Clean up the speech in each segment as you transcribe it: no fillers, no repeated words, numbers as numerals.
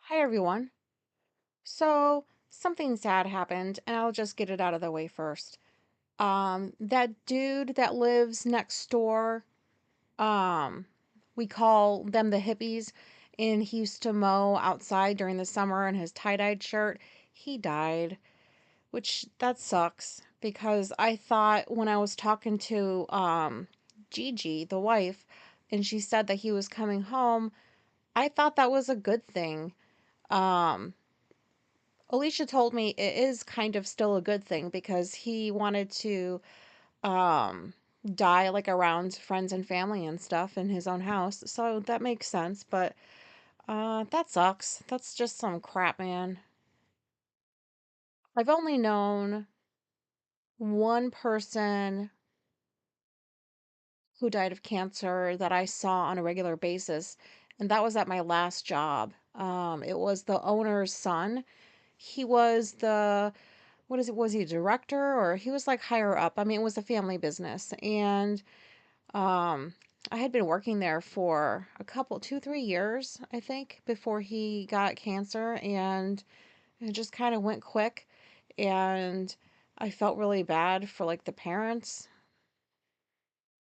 Hi, everyone. So, something sad happened, and I'll just get it out of the way first. That dude that lives next door, um, we call them the hippies, and he used to mow outside during the summer in his tie-dyed shirt. He died, which that sucks because I thought when I was talking to Gigi, the wife, and she said that he was coming home, I thought that was a good thing. Um, Alicia told me it is kind of still a good thing because he wanted to um die like around friends and family and stuff in his own house. So that makes sense, but that sucks. That's just some crap, man. I've only known one person who died of cancer that I saw on a regular basis, and that was at my last job. It was the owner's son. He was the what is it? Was he a director or he was like higher up? I mean, it was a family business. And um I had been working there for a couple, 2, 3 years, I think, before he got cancer, and it just kind of went quick. And I felt really bad for like the parents,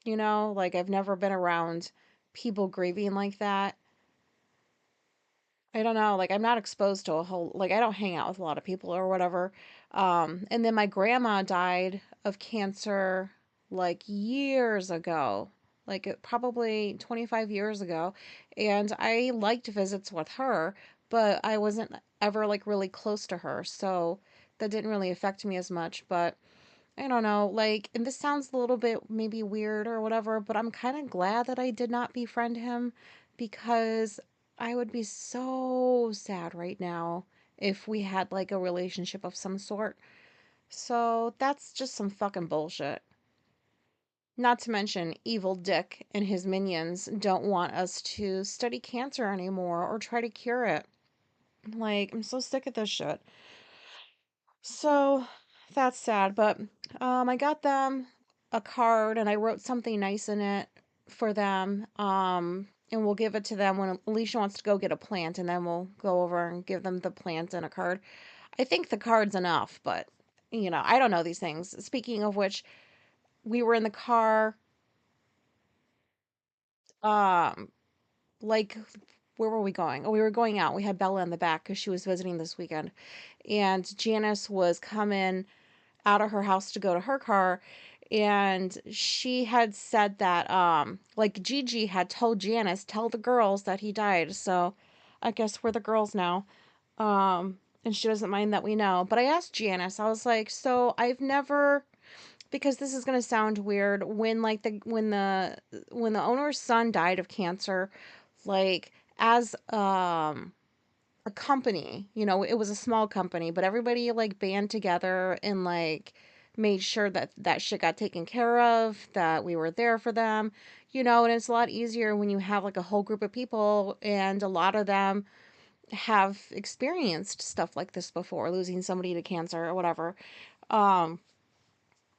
like I've never been around people grieving like that. I don't know, like I'm not exposed to a whole like I don't hang out with a lot of people or whatever. And then my grandma died of cancer like years ago. Like probably 25 years ago, and I liked visits with her, but I wasn't ever like really close to her. So that didn't really affect me as much, but I don't know, like, and this sounds a little bit maybe weird or whatever, but I'm kind of glad that I did not befriend him because I would be so sad right now if we had like a relationship of some sort. So that's just some fucking bullshit. Not to mention, Evil Dick and his minions don't want us to study cancer anymore or try to cure it. Like, I'm so sick of this shit. So that's sad, but I got them a card and I wrote something nice in it for them. And we'll give it to them when Alicia wants to go get a plant, and then we'll go over and give them the plant and a card. I think the card's enough, but I don't know these things. Speaking of which, we were in the car, um, like where were we going? Oh, we were going out. We had Bella in the back because she was visiting this weekend. And Janice was coming out of her house to go to her car, and she had said that like Gigi had told Janice, tell the girls that he died. So I guess we're the girls now. And she doesn't mind that we know. But I asked Janice, I was like, so I've never, because this is going to sound weird, when like the owner's son died of cancer, like as a company, it was a small company, but everybody like band together and like made sure that that shit got taken care of, that we were there for them, and it's a lot easier when you have like a whole group of people and a lot of them have experienced stuff like this before, losing somebody to cancer or whatever. Um,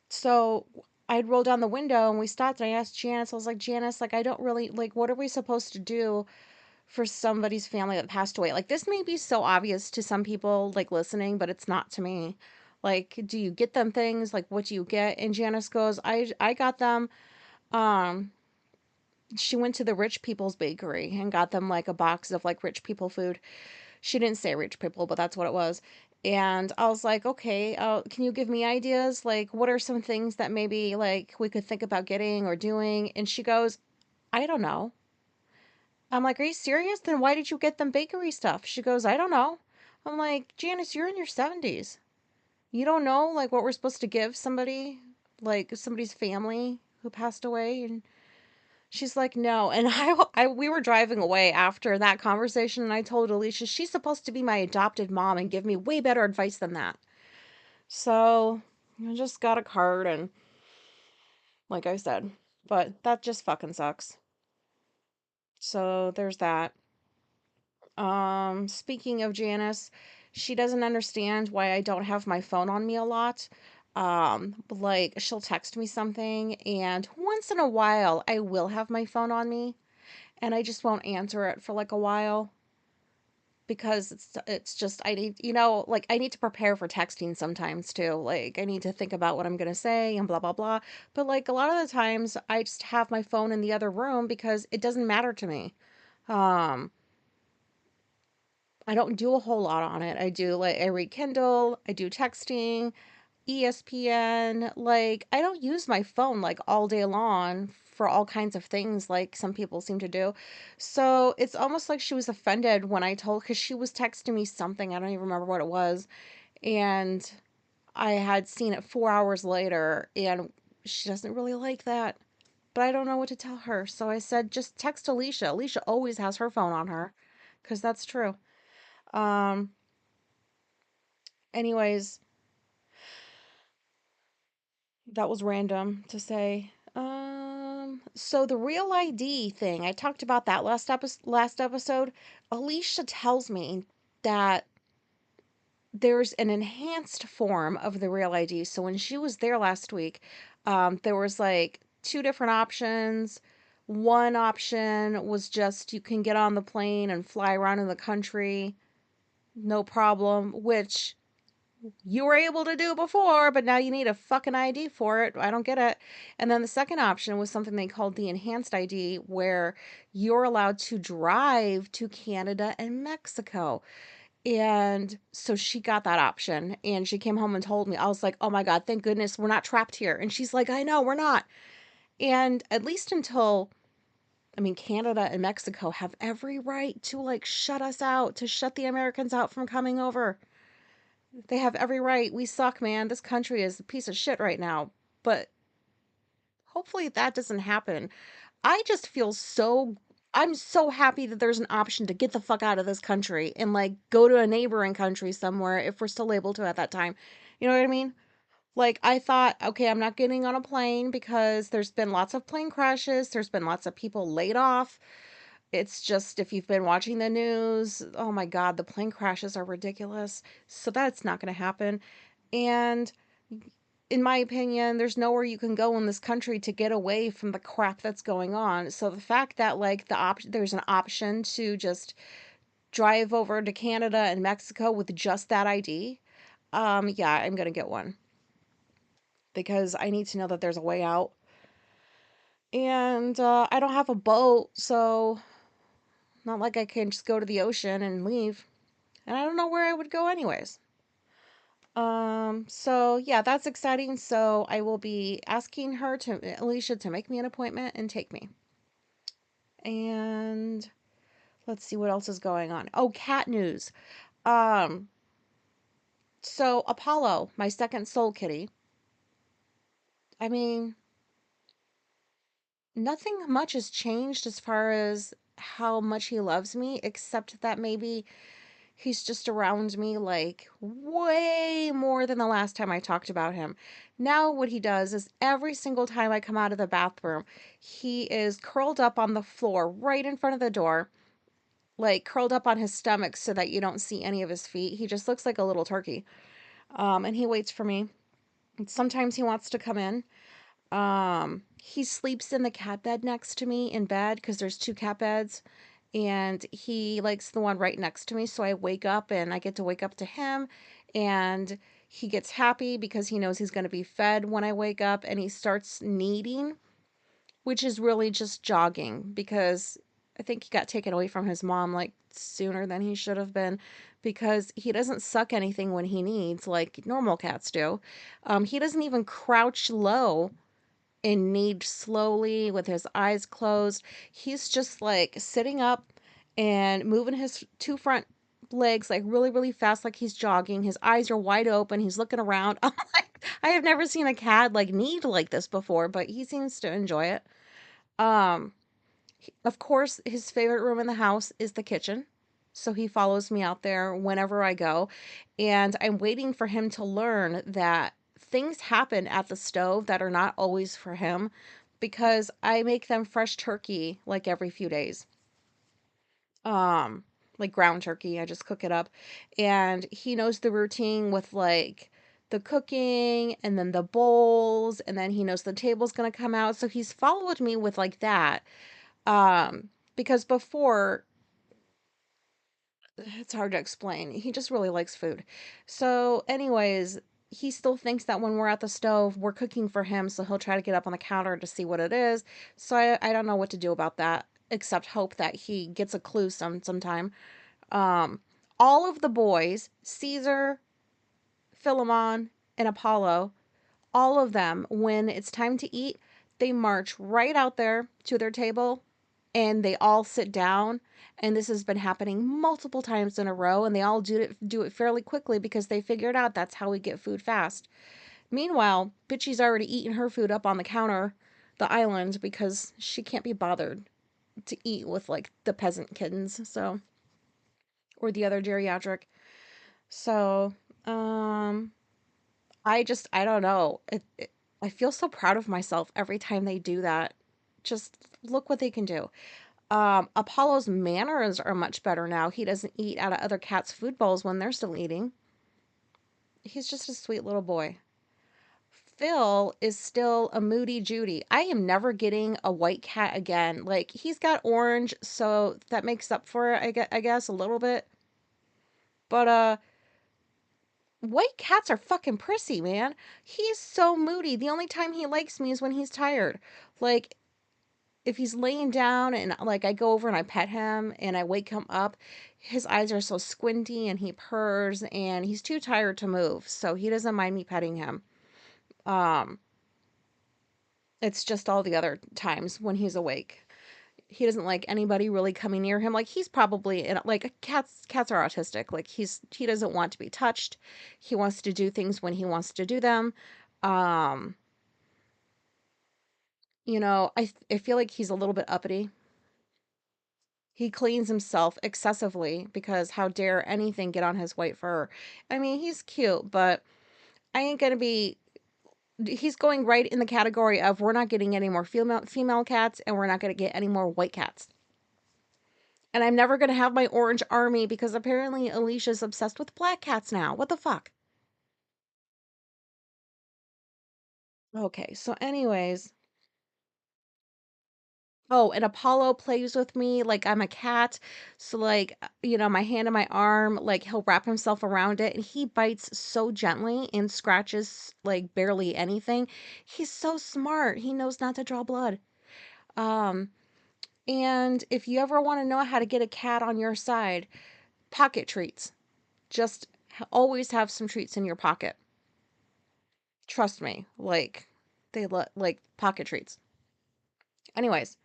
so I'd roll down the window and we stopped and I asked Janice, I was like, Janice, like, I don't really like, what are we supposed to do for somebody's family that passed away? Like, this may be so obvious to some people like listening, but it's not to me. Like, do you get them things? Like, what do you get? And Janice goes, I got them. Um, she went to the rich people's bakery and got them like a box of like rich people food. She didn't say rich people, but that's what it was. And I was like, okay, can you give me ideas? Like, what are some things that maybe like we could think about getting or doing? And she goes, I don't know. I'm like, are you serious? Then why did you get them bakery stuff? She goes, I don't know. I'm like, Janice, you're in your 70s. You don't know like what we're supposed to give somebody, like somebody's family who passed away? And she's like, no. And we were driving away after that conversation, and I told Alicia she's supposed to be my adopted mom and give me way better advice than that. So I just got a card, and like I said, but that just fucking sucks. So there's that. Speaking of Janice, she doesn't understand why I don't have my phone on me a lot. Like she'll text me something, and once in a while I will have my phone on me and I just won't answer it for like a while. because it's just I need, like I need to prepare for texting sometimes too. Like I need to think about what I'm going to say and blah blah blah. But like a lot of the times I just have my phone in the other room because it doesn't matter to me. Um I don't do a whole lot on it. I do like I read Kindle, I do texting, ESPN. Like I don't use my phone like all day long for all kinds of things like some people seem to do. So it's almost like she was offended when I told, because she was texting me something, I don't even remember what it was, and I had seen it 4 hours later, and she doesn't really like that. But I don't know what to tell her. So I said, just text Alicia. Alicia always has her phone on her, because that's true. Um, anyways, that was random to say. So the real ID thing, I talked about that last episode. Alicia tells me that there's an enhanced form of the real ID. So when she was there last week, there was like two different options. One option was just you can get on the plane and fly around in the country, no problem, which you were able to do before, but now you need a fucking ID for it. I don't get it. And then the second option was something they called the enhanced ID, where you're allowed to drive to Canada and Mexico. And so she got that option and she came home and told me. I was like, oh my God, thank goodness we're not trapped here. And she's like, I know, we're not. And at least until, I mean, Canada and Mexico have every right to like shut us out, to shut the Americans out from coming over. They have every right. We suck, man. This country is a piece of shit right now. But hopefully that doesn't happen. I just feel so I'm so happy that there's an option to get the fuck out of this country and like go to a neighboring country somewhere if we're still able to at that time. You know what I mean? Like I thought, okay, I'm not getting on a plane because there's been lots of plane crashes, there's been lots of people laid off. It's just if you've been watching the news, oh my God, the plane crashes are ridiculous. So that's not going to happen. And in my opinion, there's nowhere you can go in this country to get away from the crap that's going on. So the fact that like there's an option to just drive over to Canada and Mexico with just that ID, yeah, I'm gonna get one because I need to know that there's a way out. And I don't have a boat, so not like I can just go to the ocean and leave. And I don't know where I would go anyways. So yeah, that's exciting. So I will be asking her to Alicia to make me an appointment and take me. And let's see what else is going on. Oh, cat news. Um, so Apollo, my second soul kitty. I mean, nothing much has changed as far as how much he loves me, except that maybe he's just around me like way more than the last time I talked about him. Now, what he does is every single time I come out of the bathroom, he is curled up on the floor right in front of the door, like curled up on his stomach so that you don't see any of his feet. He just looks like a little turkey. And he waits for me. Sometimes he wants to come in. He sleeps in the cat bed next to me in bed because there's two cat beds, and he likes the one right next to me. So I wake up and I get to wake up to him, and he gets happy because he knows he's going to be fed when I wake up, and he starts kneading, which is really just jogging because I think he got taken away from his mom like sooner than he should have been because he doesn't suck anything when he needs like normal cats do. He doesn't even crouch low and knead slowly with his eyes closed. He's just like sitting up and moving his two front legs like really, really fast, like he's jogging. His eyes are wide open. He's looking around. I'm like, I have never seen a cat like knead like this before, but he seems to enjoy it. Um, of course, his favorite room in the house is the kitchen. So he follows me out there whenever I go. And I'm waiting for him to learn that things happen at the stove that are not always for him because I make them fresh turkey like every few days. Um, like ground turkey, I just cook it up. And he knows the routine with like the cooking and then the bowls, and then he knows the table's going to come out. So he's followed me with like that, because before It's hard to explain. He just really likes food. So, anyways, he still thinks that when we're at the stove, we're cooking for him, so he'll try to get up on the counter to see what it is. So I don't know what to do about that, except hope that he gets a clue sometime. Um, all of the boys, Caesar, Philemon, and Apollo, all of them, when it's time to eat, they march right out there to their table and they all sit down. And this has been happening multiple times in a row, and they all do it fairly quickly because they figured out that's how we get food fast. Meanwhile, Bitchy's already eaten her food up on the counter, the island, because she can't be bothered to eat with like the peasant kittens, so or the other geriatric. So, um, I don't know. I feel so proud of myself every time they do that. Just look what they can do. Apollo's manners are much better now. He doesn't eat out of other cats' food bowls when they're still eating. He's just a sweet little boy. Phil is still a moody Judy. I am never getting a white cat again. Like, he's got orange, so that makes up for it, I guess, a little bit. But, white cats are fucking prissy, man. He's so moody. The only time he likes me is when he's tired. Like, if he's laying down and like I go over and I pet him and I wake him up, his eyes are so squinty and he purrs and he's too tired to move. So he doesn't mind me petting him. Um, it's just all the other times when he's awake. He doesn't like anybody really coming near him. Like he's probably in like cats are autistic. Like he doesn't want to be touched. He wants to do things when he wants to do them. Um, I feel like he's a little bit uppity. He cleans himself excessively because how dare anything get on his white fur. I mean, he's cute, but I ain't gonna be. He's going right in the category of we're not getting any more female cats, and we're not gonna get any more white cats. And I'm never gonna have my orange army because apparently Alicia's obsessed with black cats now. What the fuck? Okay, so anyways, oh, and Apollo plays with me like I'm a cat. So, like, my hand and my arm, like, he'll wrap himself around it and he bites so gently and scratches like barely anything. He's so smart. He knows not to draw blood. Um, and if you ever want to know how to get a cat on your side, pocket treats. Just always have some treats in your pocket. Trust me. Like, like pocket treats. Anyways,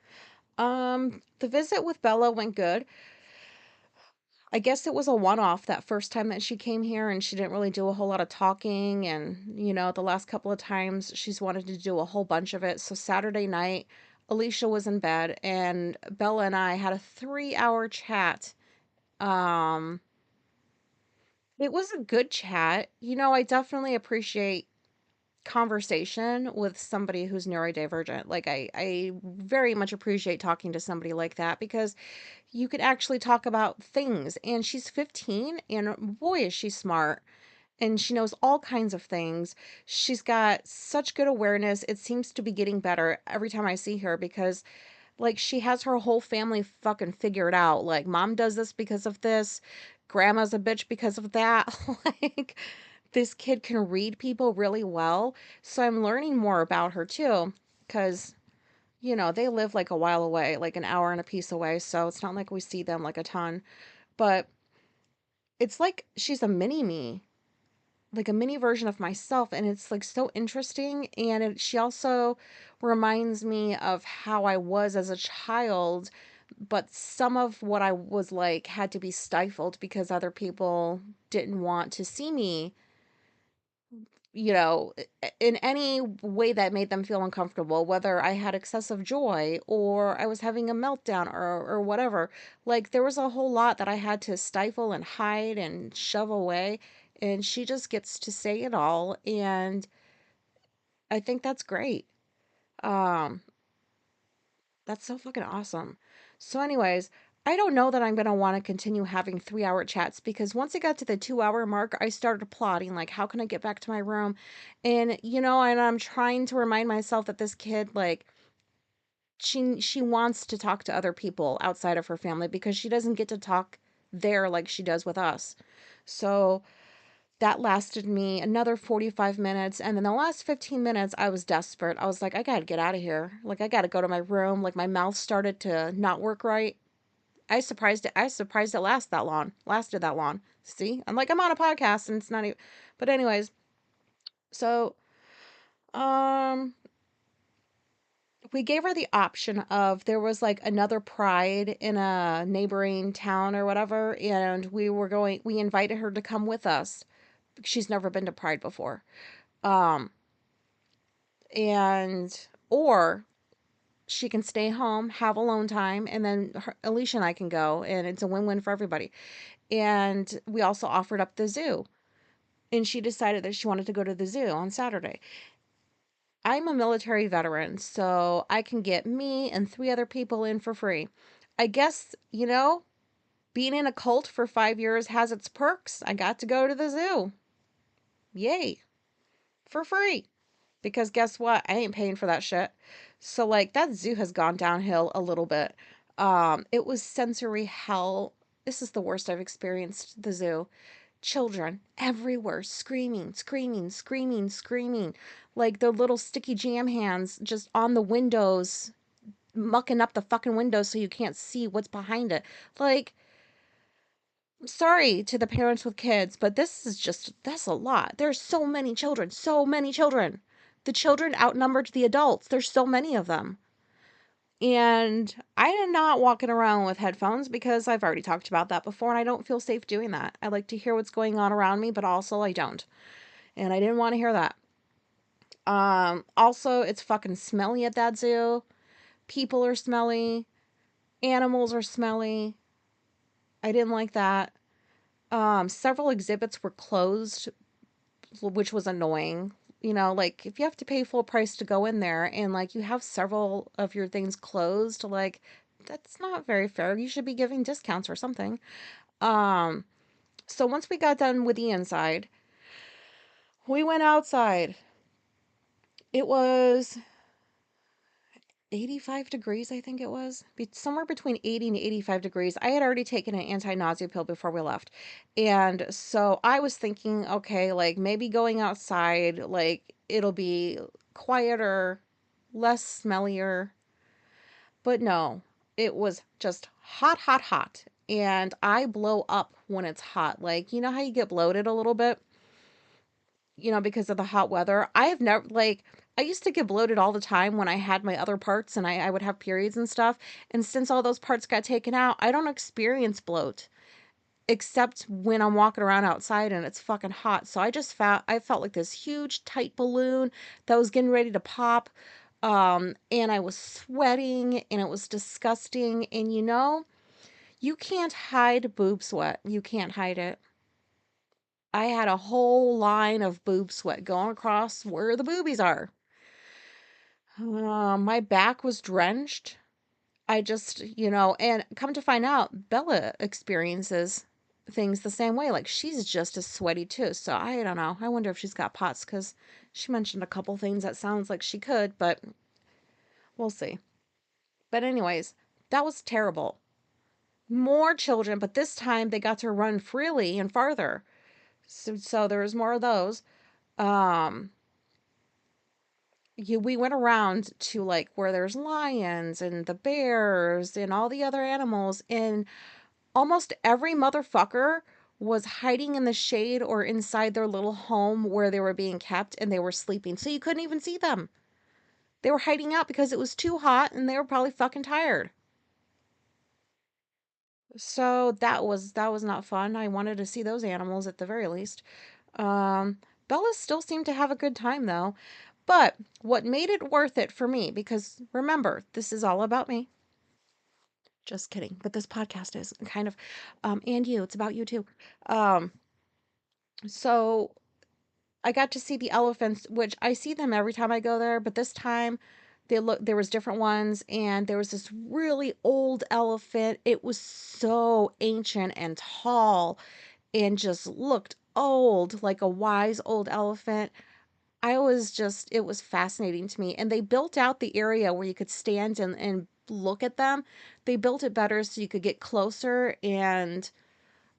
the visit with Bella went good. I guess it was a one-off that first time that she came here and she didn't really do a whole lot of talking and the last couple of times she's wanted to do a whole bunch of it. So Saturday night, Alicia was in bed and Bella and I had a 3-hour chat. Um it was a good chat. I definitely appreciate conversation with somebody who's neurodivergent. Like I very much appreciate talking to somebody like that because you could actually talk about things. And she's 15 and boy is she smart and she knows all kinds of things. She's got such good awareness. It seems to be getting better every time I see her because like she has her whole family fucking figured out. Like mom does this because of this, grandma's a bitch because of that. Like this kid can read people really well. So I'm learning more about her too cuz they live like a while away, like an hour and a piece away, so it's not like we see them like a ton. But it's like she's a mini me, like a mini version of myself, and it's like so interesting. And she also reminds me of how I was as a child, but some of what I was like had to be stifled because other people didn't want to see me in any way that made them feel uncomfortable, whether I had excessive joy or I was having a meltdown or whatever. Like there was a whole lot that I had to stifle and hide and shove away. And she just gets to say it all. And I think that's great. Um, that's so fucking awesome. So, anyways, I don't know that I'm going to want to continue having 3-hour chats because once it got to the 2-hour mark, I started plotting, like, how can I get back to my room? And I'm trying to remind myself that this kid, like, she wants to talk to other people outside of her family because she doesn't get to talk there like she does with us. So that lasted me another 45 minutes. And then the last 15 minutes, I was desperate. I was like, I gotta get out of here. Like, I gotta go to my room. Like, my mouth started to not work right. I surprised it lasted that long. See? I'm like, I'm on a podcast and it's not even, but anyways, so, um, we gave her the option of there was like another pride in a neighboring town or whatever, and we invited her to come with us. She's never been to Pride before. Um, and or she can stay home, have alone time, and then Alicia and I can go, and it's a win-win for everybody. And we also offered up the zoo, and she decided that she wanted to go to the zoo on Saturday. I'm a military veteran, so I can get me and three other people in for free. I guess, being in a cult for 5 years has its perks. I got to go to the zoo. Yay. For free. Because guess what? I ain't paying for that shit. So like that zoo has gone downhill a little bit. It was sensory hell. This is the worst I've experienced the zoo. Children everywhere screaming, screaming, screaming, screaming. Like the little sticky jam hands just on the windows, mucking up the fucking windows so you can't see what's behind it. Like, sorry to the parents with kids, but that's a lot. There's so many children, so many children. The children outnumbered the adults. There's so many of them. And I am not walking around with headphones because I've already talked about that before and I don't feel safe doing that. I like to hear what's going on around me, but also I don't. And I didn't want to hear that. Also it's fucking smelly at that zoo. People are smelly. Animals are smelly. I didn't like that. Several exhibits were closed, which was annoying. Like if you have to pay full price to go in there and like you have several of your things closed, like that's not very fair. You should be giving discounts or something. Um, so once we got done with the inside, we went outside. It was 85 degrees, I think it was. Somewhere between 80 and 85 degrees. I had already taken an anti-nausea pill before we left. And so I was thinking, okay, like maybe going outside, like it'll be quieter, less smellier. But no, it was just hot, hot, hot. And I blow up when it's hot. Like, you know how you get bloated a little bit? Because of the hot weather. I have never, like, I used to get bloated all the time when I had my other parts and I would have periods and stuff. And since all those parts got taken out, I don't experience bloat except when I'm walking around outside and it's fucking hot. So I felt like this huge tight balloon that was getting ready to pop. And I was sweating and it was disgusting. And you can't hide boob sweat. You can't hide it. I had a whole line of boob sweat going across where the boobies are. My back was drenched. I just, and come to find out, Bella experiences things the same way. Like she's just as sweaty too. So I don't know. I wonder if she's got POTS because she mentioned a couple things that sounds like she could, but we'll see. But anyways, that was terrible. More children, but this time they got to run freely and farther. So there was more of those. Um, we went around to like where there's lions and the bears and all the other animals, and almost every motherfucker was hiding in the shade or inside their little home where they were being kept and they were sleeping. So you couldn't even see them. They were hiding out because it was too hot and they were probably fucking tired. So that was not fun. I wanted to see those animals at the very least. Um, Bella still seemed to have a good time though. But what made it worth it for me, because remember, this is all about me. Just kidding. But this podcast is kind of, and you, it's about you too. Um, so I got to see the elephants, which I see them every time I go there, but this time there was different ones, and there was this really old elephant. It was so ancient and tall and just looked old, like a wise old elephant. It was fascinating to me. And they built out the area where you could stand and look at them. They built it better so you could get closer and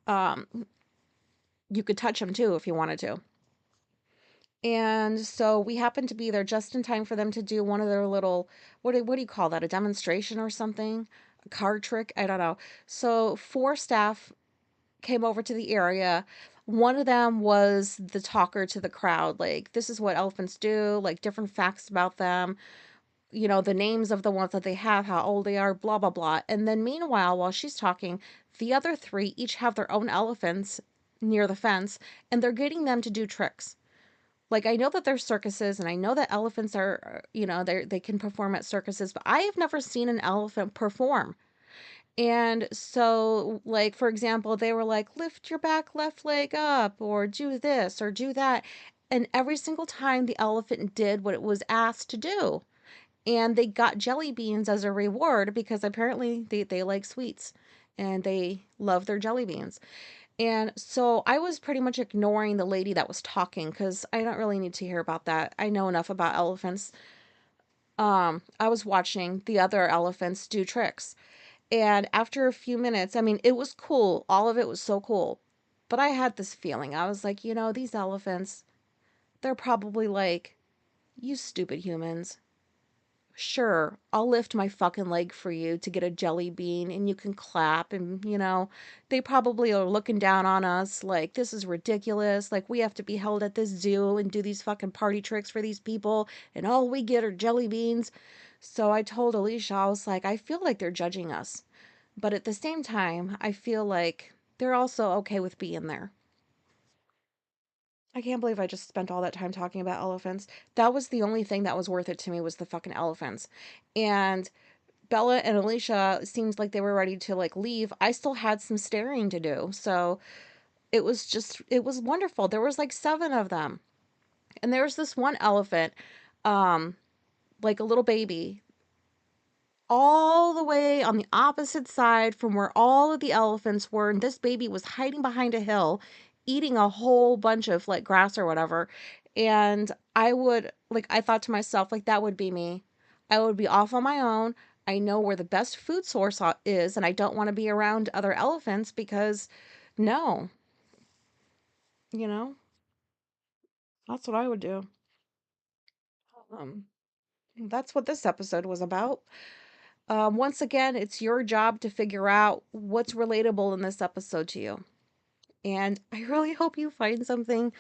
Um, you could touch them too if you wanted to. And so we happened to be there just in time for them to do one of their little, what do you call that? A demonstration or something? A card trick? I don't know. So four staff came over to the area. One of them was the talker to the crowd, like, this is what elephants do, like different facts about them, the names of the ones that they have, how old they are, blah, blah, blah. And then meanwhile, while she's talking, the other three each have their own elephants near the fence, and they're getting them to do tricks. Like, I know that there's circuses and I know that elephants are, they can perform at circuses, but I have never seen an elephant perform. And so, like, for example, they were like, lift your back left leg up, or do this, or do that. And every single time the elephant did what it was asked to do. And they got jelly beans as a reward because apparently they like sweets and they love their jelly beans. And so I was pretty much ignoring the lady that was talking because I don't really need to hear about that. I know enough about elephants. I was watching the other elephants do tricks. And after a few minutes, I mean, it was cool. All of it was so cool. But I had this feeling. I was like, these elephants, they're probably like, you stupid humans. Sure, I'll lift my fucking leg for you to get a jelly bean and you can clap. And, they probably are looking down on us like, this is ridiculous. Like, we have to be held at this zoo and do these fucking party tricks for these people. And all we get are jelly beans. So I told Alicia, I was like, I feel like they're judging us. But at the same time, I feel like they're also okay with being there. I can't believe I just spent all that time talking about elephants. That was the only thing that was worth it to me was the fucking elephants. And Bella and Alicia seems like they were ready to like leave. I still had some staring to do. So it was wonderful. There was like seven of them. And there was this one elephant, um, like a little baby, all the way on the opposite side from where all of the elephants were. And this baby was hiding behind a hill, eating a whole bunch of like grass or whatever. And I thought to myself, like, that would be me. I would be off on my own. I know where the best food source is, and I don't want to be around other elephants because no, you know, that's what I would do. Um, that's what this episode was about. Once again, it's your job to figure out what's relatable in this episode to you. And I really hope you find something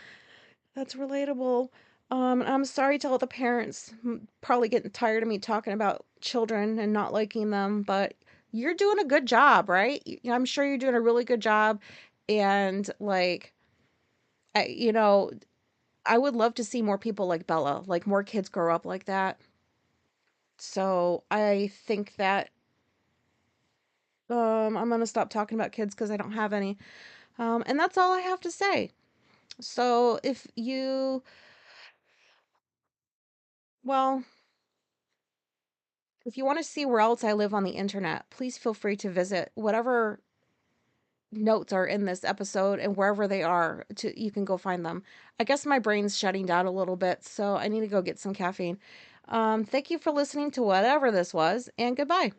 that's relatable. I'm sorry to all the parents probably getting tired of me talking about children and not liking them, but you're doing a good job, right? I'm sure you're doing a really good job. And like, I, you know, I would love to see more people like Bella, like more kids grow up like that. So I think that I'm gonna stop talking about kids because I don't have any. And that's all I have to say. So well, if you want to see where else I live on the internet, please feel free to visit whatever notes are in this episode and wherever they are you can go find them. I guess my brain's shutting down a little bit, so I need to go get some caffeine. Thank you for listening to whatever this was, and goodbye.